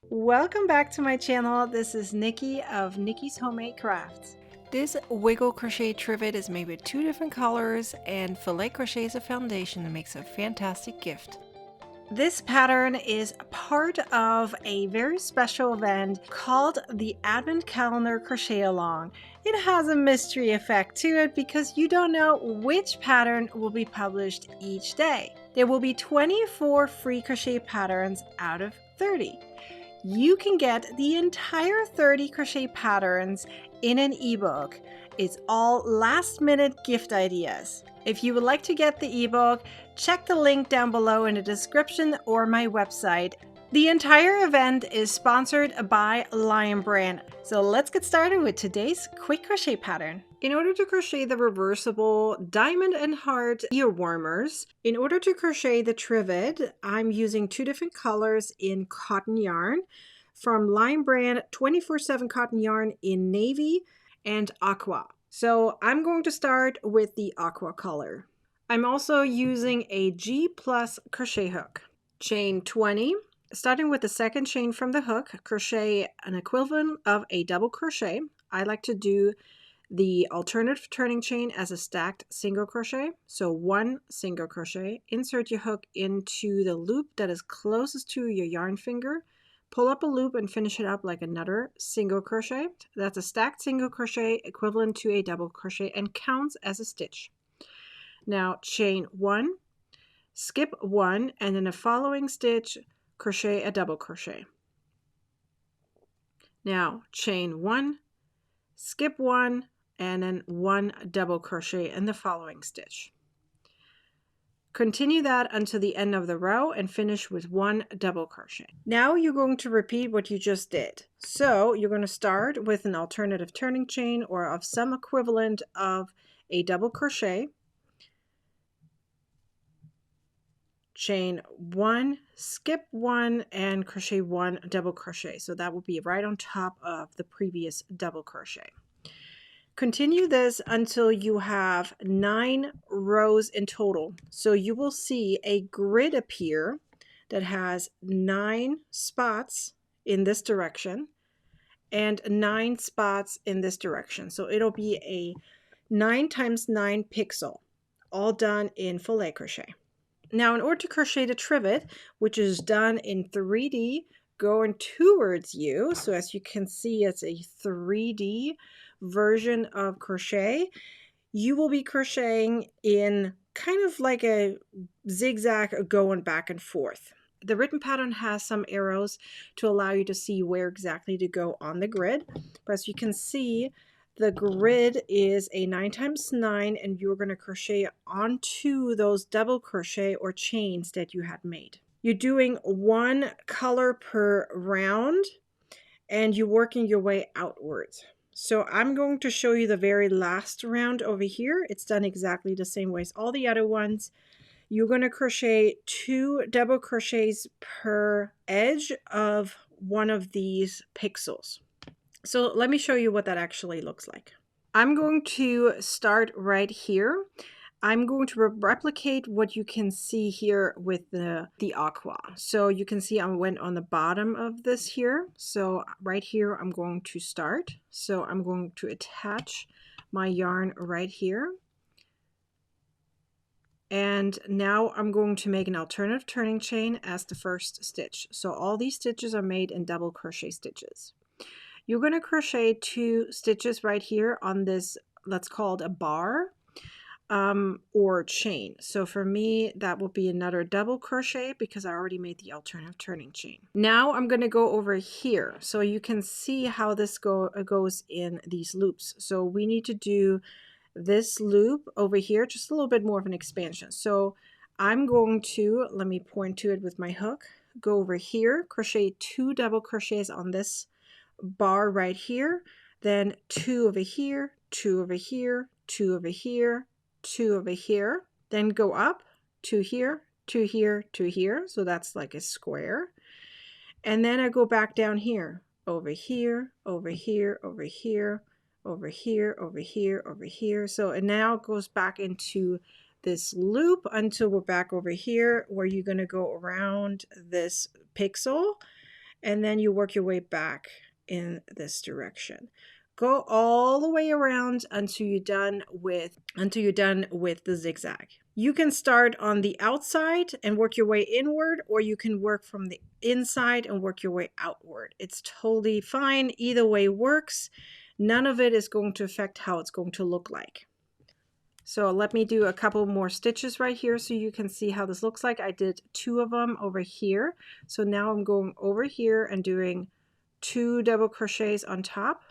Welcome back to my channel. This is Nikki of Nikki's Homemade Crafts. This wiggle crochet trivet is made with 2 different colors, and Filet crochet is a foundation that makes a fantastic gift. This pattern is part of a very special event called the Advent Calendar Crochet Along. It has a mystery effect to it because you don't know which pattern will be published each day. There will be 24 free crochet patterns out of 30. You can get the entire 30 crochet patterns in an ebook. It's all last-minute gift ideas. If you would like to get the ebook, check the link down below in the description or my website. The entire event is sponsored by Lion Brand. So let's get started with today's quick crochet pattern. In order to crochet the reversible diamond and heart ear warmers, in order to crochet the trivet, I'm using 2 different colors in cotton yarn from Lion Brand 24/7 cotton yarn in navy and aqua. So I'm going to start with the aqua color. I'm also using a G+ crochet hook. Chain 20. Starting with the second chain from the hook, crochet an equivalent of a double crochet. I like to do the alternative turning chain as a stacked single crochet. So 1 single crochet, insert your hook into the loop that is closest to your yarn finger, pull up a loop and finish it up like another single crochet. That's a stacked single crochet equivalent to a double crochet and counts as a stitch. Now chain 1, skip 1, and in the following stitch crochet a double crochet. Now chain 1, skip 1, and then 1 double crochet in the following stitch. Continue that until the end of the row and finish with 1 double crochet. Now you're going to repeat what you just did. So you're going to start with an alternative turning chain or of some equivalent of a double crochet. Chain 1, skip 1, and crochet 1 double crochet. So that will be right on top of the previous double crochet. Continue this until you have 9 rows in total. So you will see a grid appear that has 9 spots in this direction and 9 spots in this direction. So it'll be a 9 times 9 pixel, all done in filet crochet. Now in order to crochet the trivet, which is done in 3D, going towards you, so as you can see it's a 3D version of crochet, you will be crocheting in kind of like a zigzag going back and forth. The written pattern has some arrows to allow you to see where exactly to go on the grid, but as you can see, the grid is a 9 times 9, and you're going to crochet onto those double crochet or chains that you had made. You're doing 1 color per round, and you're working your way outwards. So I'm going to show you the very last round over here. It's done exactly the same way as all the other ones. You're going to crochet 2 double crochets per edge of one of these pixels. So let me show you what that actually looks like. I'm going to start right here. I'm going to replicate what you can see here with the aqua. So you can see I went on the bottom of this here. So right here I'm going to start. So I'm going to attach my yarn right here. And now I'm going to make an alternative turning chain as the first stitch. So all these stitches are made in double crochet stitches. You're going to crochet 2 stitches right here on this, let's call it a bar or chain. So for me, that will be another double crochet because I already made the alternative turning chain. Now I'm going to go over here so you can see how this goes in these loops. So we need to do this loop over here, just a little bit more of an expansion. So I'm going to, let me point to it with my hook, go over here, crochet 2 double crochets on this bar right here, then 2 over here, 2 over here, 2 over here, 2 over here, then go up 2 here, 2 here, 2 here, so that's like a square, and then I go back down here, over here, over here, over here, over here, over here, over here. So it now goes back into this loop until we're back over here where you're going to go around this pixel and then you work your way back in this direction. Go all the way around until you're done with the zigzag. You can start on the outside and work your way inward, or you can work from the inside and work your way outward. It's totally fine. Either way works. None of it is going to affect how it's going to look like. So let me do a couple more stitches right here so you can see how this looks like. I did 2 of them over here. So now I'm going over here and doing 2 double crochets on top.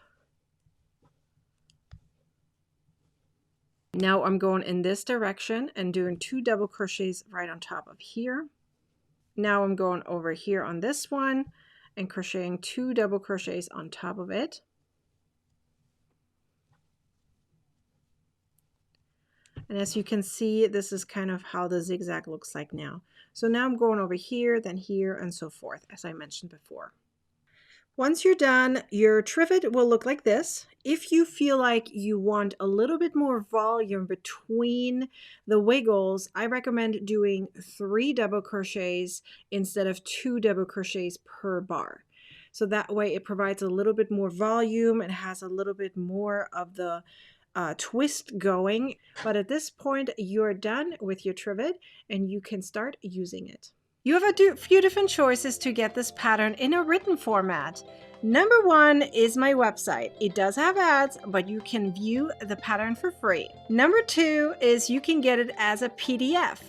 Now I'm going in this direction and doing 2 double crochets right on top of here. Now I'm going over here on this one and crocheting 2 double crochets on top of it. And as you can see, this is kind of how the zigzag looks like now. So now I'm going over here, then here, and so forth, as I mentioned before. Once you're done, your trivet will look like this. If you feel like you want a little bit more volume between the wiggles, I recommend doing 3 double crochets instead of 2 double crochets per bar. So that way it provides a little bit more volume and has a little bit more of the twist going. But at this point, you're done with your trivet and you can start using it. You have a few different choices to get this pattern in a written format. Number 1 is my website. It does have ads, but you can view the pattern for free. Number 2 is you can get it as a PDF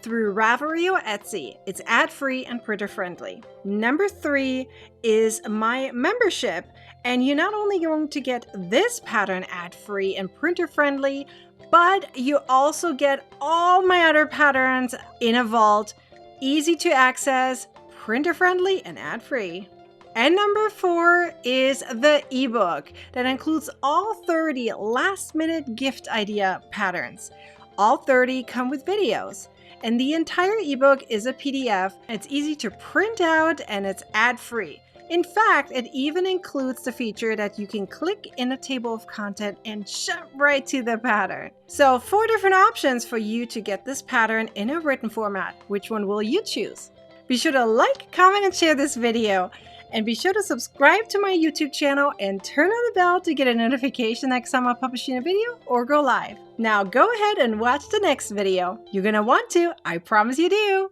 through Ravelry or Etsy. It's ad-free and printer-friendly. Number 3 is my membership, and you're not only going to get this pattern ad-free and printer-friendly, but you also get all my other patterns in a vault, easy to access, printer-friendly, and ad-free. And number 4 is the ebook that includes all 30 last-minute gift idea patterns. All 30 come with videos. And the entire ebook is a PDF. It's easy to print out and it's ad-free. In fact, it even includes the feature that you can click in a table of content and jump right to the pattern. So 4 different options for you to get this pattern in a written format. Which one will you choose? Be sure to like, comment, and share this video. And be sure to subscribe to my YouTube channel and turn on the bell to get a notification next time I'm publishing a video or go live. Now go ahead and watch the next video. You're gonna want to, I promise you do.